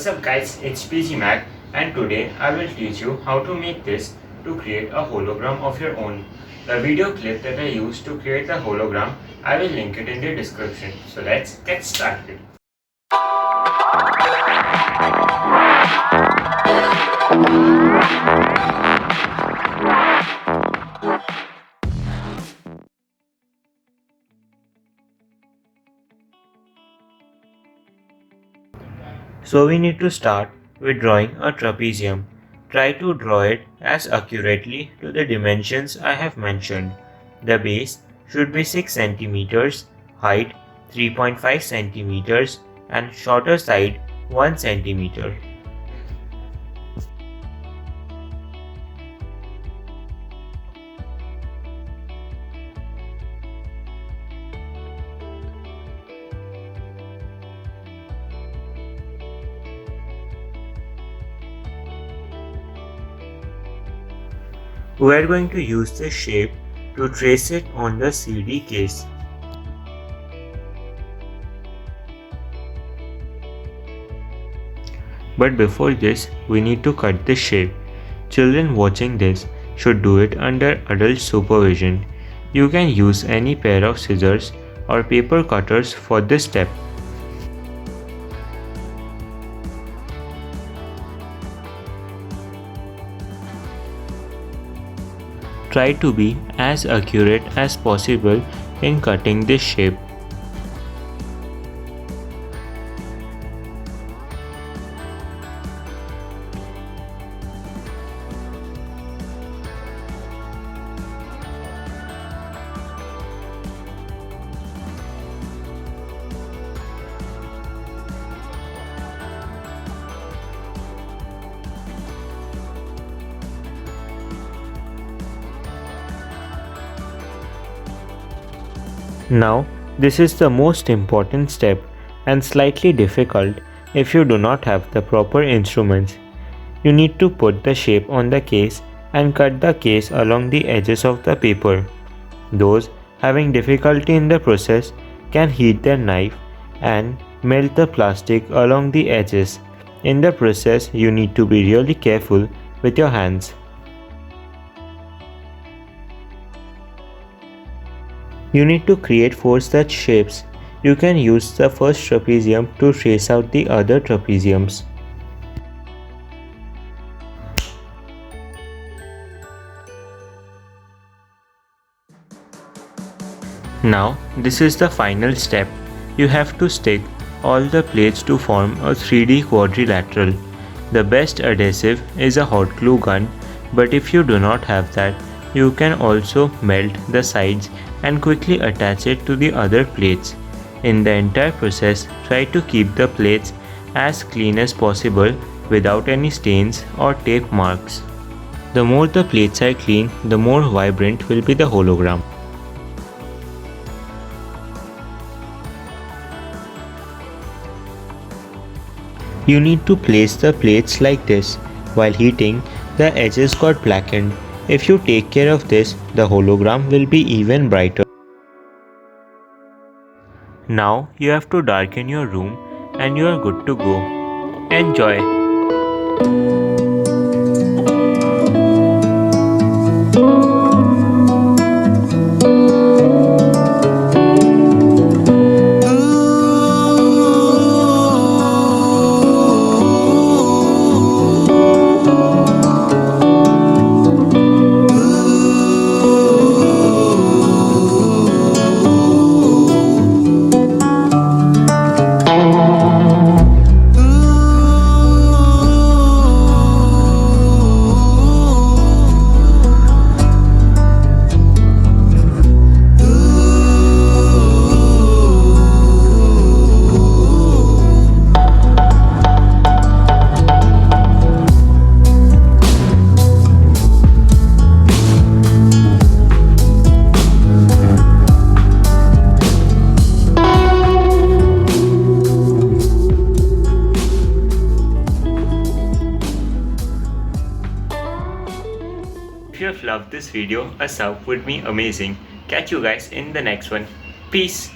What's up guys, it's PG Mac and today I will teach you how to make this to create a hologram of your own. The video clip that I used to create the hologram, I will link it in the description. So let's get started. So we need to start with drawing a trapezium. Try to draw it as accurately to the dimensions I have mentioned. The base should be 6 centimeters, height 3.5 centimeters and shorter side 1 centimeter. We are going to use this shape to trace it on the CD case. But before this, we need to cut this shape. Children watching this should do it under adult supervision. You can use any pair of scissors or paper cutters for this step. Try to be as accurate as possible in cutting this shape. Now, this is the most important step and slightly difficult if you do not have the proper instruments. You need to put the shape on the case and cut the case along the edges of the paper. Those having difficulty in the process can heat their knife and melt the plastic along the edges. In the process, you need to be really careful with your hands. You need to create 4 such shapes. You can use the first trapezium to trace out the other trapeziums. Now, this is the final step. You have to stick all the plates to form a 3D quadrilateral. The best adhesive is a hot glue gun, but if you do not have that, you can also melt the sides and quickly attach it to the other plates. In the entire process, try to keep the plates as clean as possible without any stains or tape marks. The more the plates are clean, the more vibrant will be the hologram. You need to place the plates like this. While heating, the edges got blackened. If you take care of this, the hologram will be even brighter. Now you have to darken your room and you are good to go. Enjoy! If you have loved this video, a sub would be amazing. Catch you guys in the next one. Peace.